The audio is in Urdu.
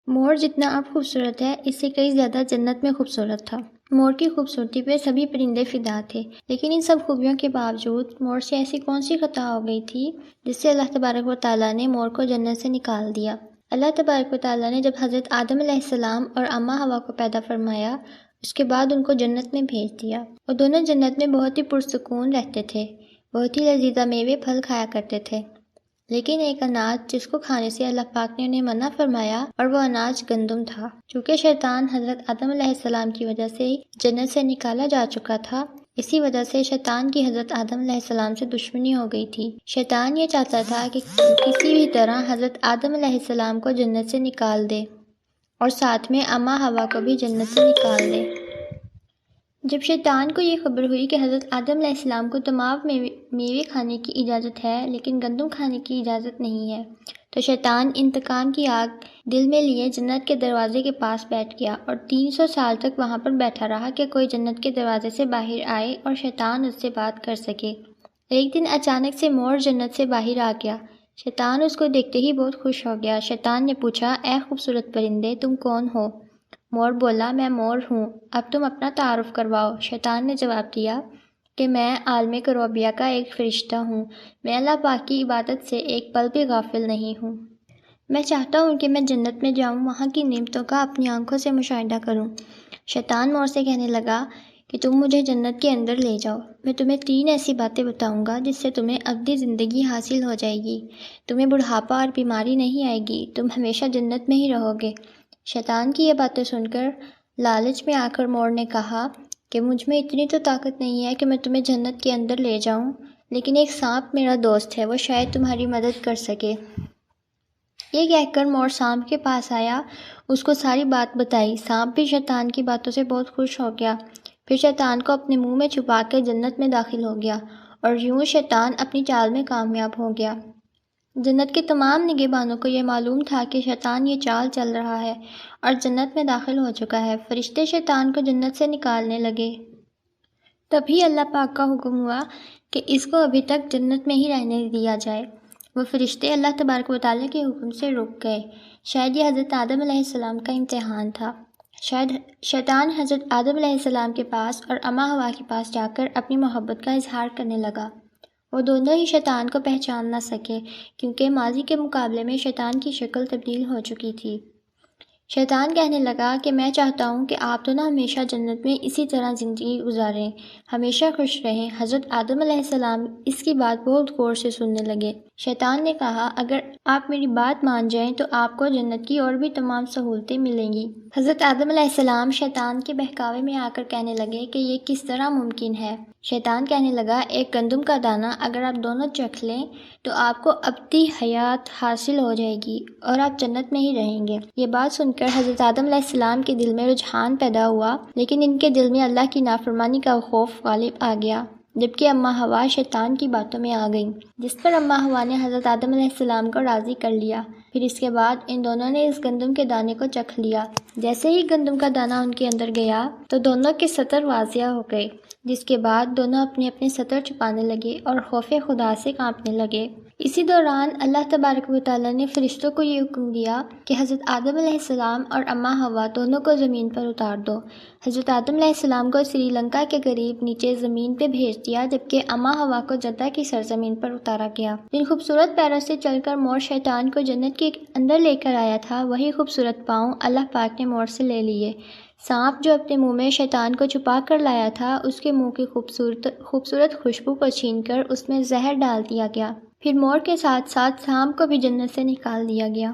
مور جتنا اب خوبصورت ہے اس سے کئی زیادہ جنت میں خوبصورت تھا۔ مور کی خوبصورتی پہ سبھی پرندے فدا تھے، لیکن ان سب خوبیوں کے باوجود مور سے ایسی کون سی خطا ہو گئی تھی جس سے اللہ تبارک و تعالیٰ نے مور کو جنت سے نکال دیا۔ اللہ تبارک و تعالیٰ نے جب حضرت آدم علیہ السلام اور اماں حوا کو پیدا فرمایا، اس کے بعد ان کو جنت میں بھیج دیا۔ وہ دونوں جنت میں بہت ہی پرسکون رہتے تھے، بہت ہی لذیذہ میوے پھل کھایا کرتے تھے، لیکن ایک اناج جس کو کھانے سے اللہ پاک نے انہیں منع فرمایا اور وہ اناج گندم تھا۔ چونکہ شیطان حضرت آدم علیہ السلام کی وجہ سے جنت سے نکالا جا چکا تھا، اسی وجہ سے شیطان کی حضرت آدم علیہ السلام سے دشمنی ہو گئی تھی۔ شیطان یہ چاہتا تھا کہ کسی بھی طرح حضرت آدم علیہ السلام کو جنت سے نکال دے اور ساتھ میں اماں حوا کو بھی جنت سے نکال دے۔ جب شیطان کو یہ خبر ہوئی کہ حضرت آدم علیہ السلام کو تمام میوے کھانے کی اجازت ہے لیکن گندم کھانے کی اجازت نہیں ہے، تو شیطان انتقام کی آگ دل میں لیے جنت کے دروازے کے پاس بیٹھ گیا اور 300 سال تک وہاں پر بیٹھا رہا کہ کوئی جنت کے دروازے سے باہر آئے اور شیطان اس سے بات کر سکے۔ ایک دن اچانک سے مور جنت سے باہر آ گیا۔ شیطان اس کو دیکھتے ہی بہت خوش ہو گیا۔ شیطان نے پوچھا، اے خوبصورت پرندے، تم کون ہو؟ مور بولا، میں مور ہوں، اب تم اپنا تعارف کرواؤ۔ شیطان نے جواب دیا کہ میں عالم کروبیہ کا ایک فرشتہ ہوں، میں اللہ پاک کی عبادت سے ایک پل بھی غافل نہیں ہوں۔ میں چاہتا ہوں کہ میں جنت میں جاؤں، وہاں کی نعمتوں کا اپنی آنکھوں سے مشاہدہ کروں۔ شیطان مور سے کہنے لگا کہ تم مجھے جنت کے اندر لے جاؤ، میں تمہیں 3 ایسی باتیں بتاؤں گا جس سے تمہیں ابدی زندگی حاصل ہو جائے گی، تمہیں بڑھاپا اور بیماری نہیں آئے گی، تم ہمیشہ جنت میں ہی رہو گے۔ شیطان کی یہ باتیں سن کر لالچ میں آ کر مور نے کہا کہ مجھ میں اتنی تو طاقت نہیں ہے کہ میں تمہیں جنت کے اندر لے جاؤں، لیکن ایک سانپ میرا دوست ہے، وہ شاید تمہاری مدد کر سکے۔ یہ کہہ کر مور سانپ کے پاس آیا، اس کو ساری بات بتائی۔ سانپ بھی شیطان کی باتوں سے بہت خوش ہو گیا، پھر شیطان کو اپنے منہ میں چھپا کے جنت میں داخل ہو گیا اور یوں شیطان اپنی چال میں کامیاب ہو گیا۔ جنت کے تمام نگہبانوں کو یہ معلوم تھا کہ شیطان یہ چال چل رہا ہے اور جنت میں داخل ہو چکا ہے۔ فرشتے شیطان کو جنت سے نکالنے لگے، تبھی اللہ پاک کا حکم ہوا کہ اس کو ابھی تک جنت میں ہی رہنے دیا جائے۔ وہ فرشتے اللہ تبارک و تعالیٰ کے حکم سے رک گئے۔ شاید یہ حضرت آدم علیہ السلام کا امتحان تھا۔ شاید شیطان حضرت آدم علیہ السلام کے پاس اور اماں حوا کے پاس جا کر اپنی محبت کا اظہار کرنے لگا۔ وہ دونوں ہی شیطان کو پہچان نہ سکے کیونکہ ماضی کے مقابلے میں شیطان کی شکل تبدیل ہو چکی تھی۔ شیطان کہنے لگا کہ میں چاہتا ہوں کہ آپ دونوں ہمیشہ جنت میں اسی طرح زندگی گزاریں، ہمیشہ خوش رہیں۔ حضرت آدم علیہ السلام اس کی بات بہت غور سے سننے لگے۔ شیطان نے کہا، اگر آپ میری بات مان جائیں تو آپ کو جنت کی اور بھی تمام سہولتیں ملیں گی۔ حضرت آدم علیہ السلام شیطان کے بہکاوے میں آ کر کہنے لگے کہ یہ کس طرح ممکن ہے؟ شیطان کہنے لگا، ایک گندم کا دانہ اگر آپ دونوں چکھ لیں تو آپ کو ابدی حیات حاصل ہو جائے گی اور آپ جنت میں ہی رہیں گے۔ یہ بات سن کر حضرت آدم علیہ السلام کے دل میں رجحان پیدا ہوا، لیکن ان کے دل میں اللہ کی نافرمانی کا خوف غالب آ گیا، جبکہ اماں حوا شیطان کی باتوں میں آ گئیں، جس پر اماں حوا نے حضرت آدم علیہ السلام کو راضی کر لیا۔ پھر اس کے بعد ان دونوں نے اس گندم کے دانے کو چکھ لیا۔ جیسے ہی گندم کا دانہ ان کے اندر گیا تو دونوں کے سطر واضح ہو گئے، جس کے بعد دونوں اپنے اپنے سطر چھپانے لگے اور خوف خدا سے کانپنے لگے۔ اسی دوران اللہ تبارک و تعالیٰ نے فرشتوں کو یہ حکم دیا کہ حضرت آدم علیہ السلام اور اماں حوا دونوں کو زمین پر اتار دو۔ حضرت آدم علیہ السلام کو سری لنکا کے قریب نیچے زمین پہ بھیج دیا، جبکہ اماں حوا کو جدہ کی سرزمین پر اتارا گیا۔ جن خوبصورت پیروں سے چل کر مور شیطان کو جنت کے اندر لے کر آیا تھا، وہی خوبصورت پاؤں اللہ پاک نے مور سے لے لیے۔ سانپ جو اپنے منہ میں شیطان کو چھپا کر لایا تھا، اس کے منہ کی خوبصورت خوشبو کو چھین کر اس میں زہر ڈال دیا گیا۔ پھر مور کے ساتھ ساتھ سانپ کو بھی جنت سے نکال دیا گیا۔